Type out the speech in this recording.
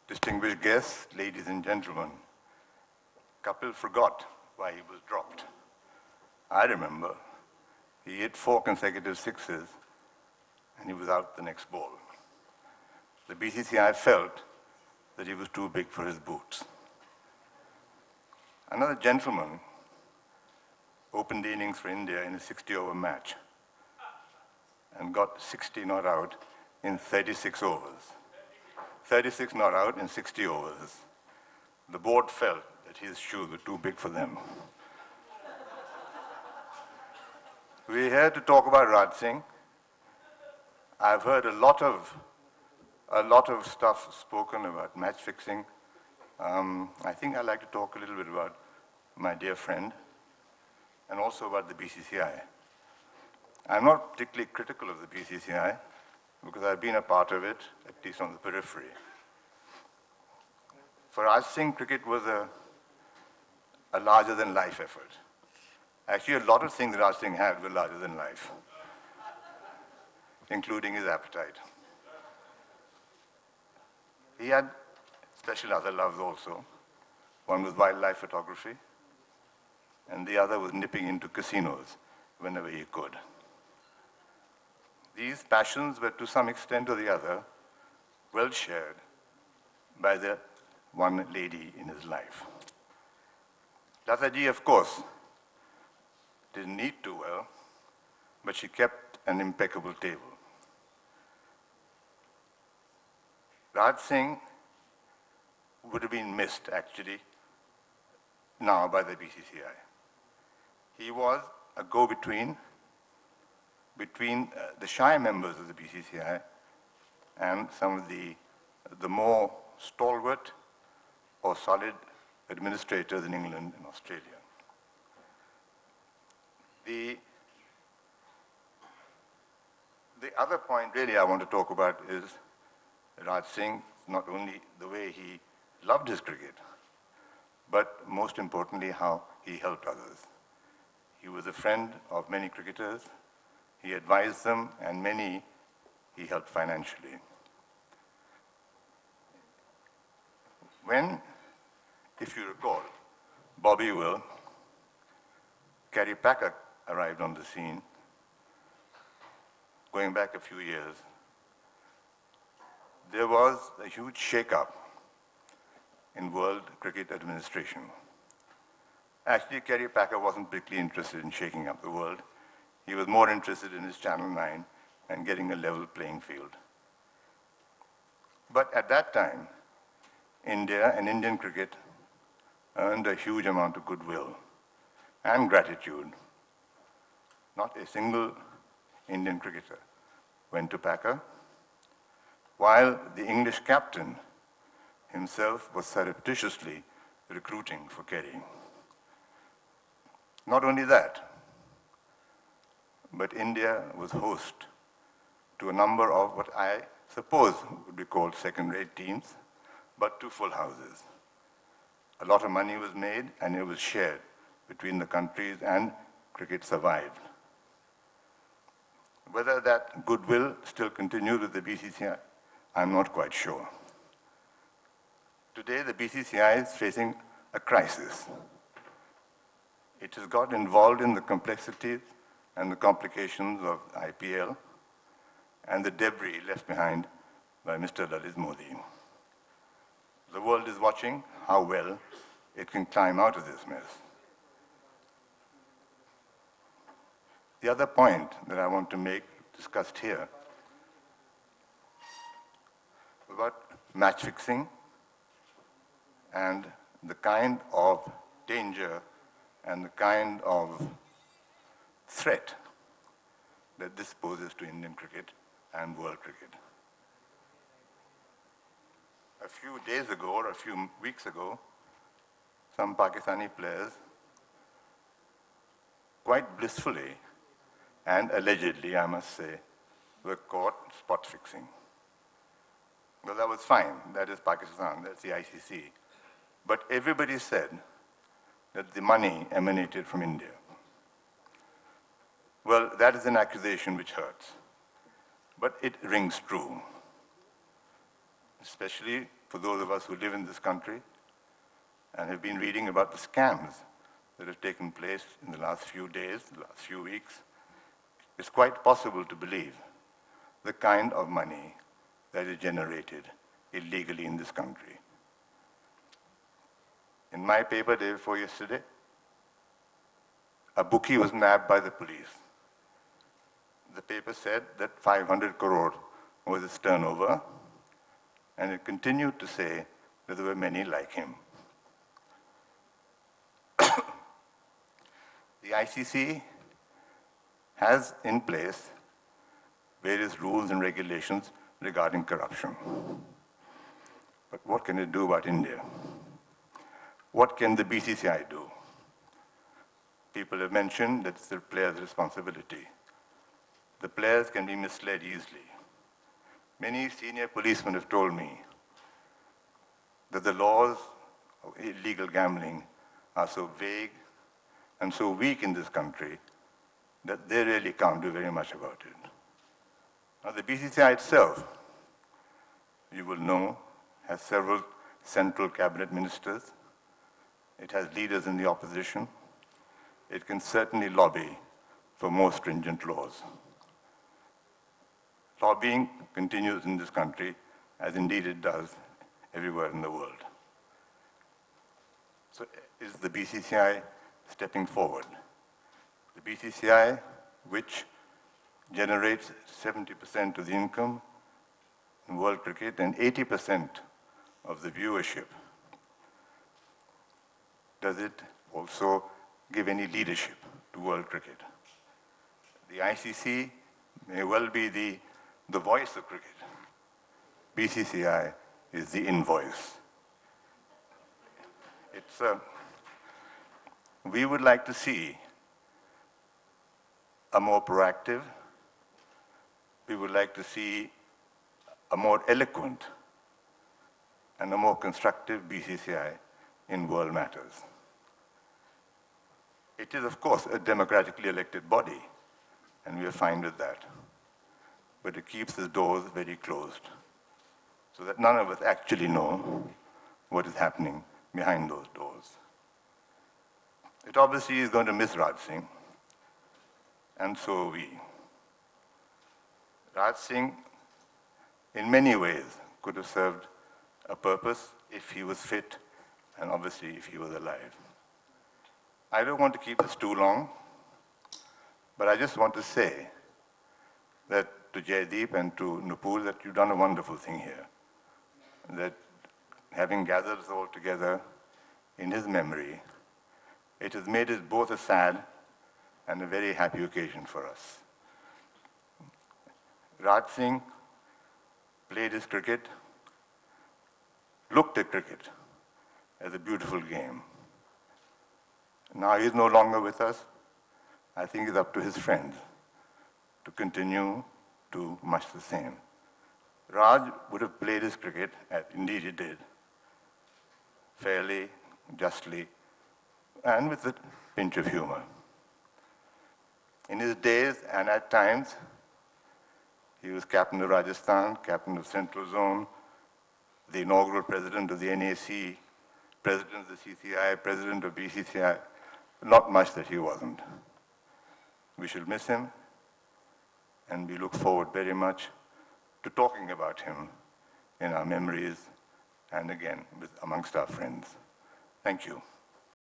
Distinguished guests, ladies and gentlemen, Kapil forgot why he was dropped. I remember he hit 4 consecutive sixes and he was out the next ball. The BCCI felt that he was too big for his boots. Another gentleman opened the innings for India in a 60-over match and got 60 not out in 36 overs. 36 not out in 60 overs. The board felt that his shoes were too big for them. We're here to talk about Raj Singh. I've heard a lot of stuff spoken about match fixing. I think I'd like to talk a little bit about my dear friend and also about the BCCI. I'm not particularly critical of the BCCI because I've been a part of it, at least on the periphery. For Raj Singh, cricket was a larger-than-life effort. Actually, a lot of things Raj Singh had were larger than life, including his appetite. He had special other loves also. One was wildlife photography, and the other was nipping into casinos whenever he could. These passions were, to some extent or the other, well shared by the one lady in his life. Lataji, of course, didn't eat too well, but she kept an impeccable table. Raj Singh would have been missed, actually, now by the BCCI. He was a go-between between the shy members of the BCCI and some of the more stalwart or solid administrators in England and Australia. The other point really I want to talk about is Raj Singh, not only the way he loved his cricket, but most importantly how he helped others. He was a friend of many cricketers. He advised them, and many he helped financially. When, if you recall, Bobby Will, Kerry Packer arrived on the scene, going back a few years, there was a huge shake-up in world cricket administration. Actually, Kerry Packer wasn't particularly interested in shaking up the world. He was more interested in his Channel 9 and getting a level playing field. But at that time, India and Indian cricket earned a huge amount of goodwill and gratitude. Not a single Indian cricketer went to Packer, while the English captain himself was surreptitiously recruiting for Kerry. Not only that, but India was host to a number of what I suppose would be called second-rate teams, but to full houses. A lot of money was made and it was shared between the countries, and cricket survived. Whether that goodwill still continues with the BCCI, I'm not quite sure. Today, the BCCI is facing a crisis. It has got involved in the complexities and the complications of IPL and the debris left behind by Mr. Lalit Modi. The world is watching how well it can climb out of this mess. The other point that I want to make, discussed here, about match fixing and the kind of danger and the kind of threat that this poses to Indian cricket and world cricket. A few days ago or a few weeks ago, some Pakistani players quite blissfully and allegedly, I must say, were caught spot fixing. Well, that was fine. That is Pakistan. That's the ICC. But everybody said that the money emanated from India. Well, that is an accusation which hurts, but it rings true. especially for those of us who live in this country and have been reading about the scams that have taken place in the last few days, the last few weeks, it's quite possible to believe the kind of money that is generated illegally in this country. In my paper day before yesterday, a bookie was nabbed by the police. The paper said that 500 crore was its turnover, and it continued to say that there were many like him. The ICC has in place various rules and regulations regarding corruption. But what can it do about India? What can the BCCI do? People have mentioned that it's the players' responsibility. The players can be misled easily. Many senior policemen have told me that the laws of illegal gambling are so vague and so weak in this country that they really can't do very much about it. Now, the BCCI itself, you will know, has several central cabinet ministers. It has leaders in the opposition. It can certainly lobby for more stringent laws. Lobbying continues in this country, as indeed it does everywhere in the world. So is the BCCI stepping forward? The BCCI, which generates 70% of the income in world cricket and 80% of the viewership, does it also give any leadership to world cricket? The ICC may well be the voice of cricket. BCCI is the invoice. We would like to see a more proactive, we would like to see a more eloquent and a more constructive BCCI in world matters. It is, of course, a democratically elected body, and we are fine with that. But it keeps the doors very closed, so that none of us actually know what is happening behind those doors. It obviously is going to miss Raj Singh, and so are we. Raj Singh, in many ways, could have served a purpose if he was fit, and obviously if he was alive. I don't want to keep this too long, but I just want to say that to Jaideep and to Nupur that you've done a wonderful thing here. That having gathered us all together in his memory, it has made it both a sad and a very happy occasion for us. Raj Singh played his cricket, looked at cricket as a beautiful game. Now he's no longer with us. I think it's up to his friends to continue to do much the same. Raj would have played his cricket, as indeed he did, fairly, justly, and with a pinch of humor. In his days and at times, he was captain of Rajasthan, captain of Central Zone, the inaugural president of the NAC, president of the CCI, president of BCCI. Not much that he wasn't. We shall miss him, and we look forward very much to talking about him in our memories and again amongst our friends. Thank you.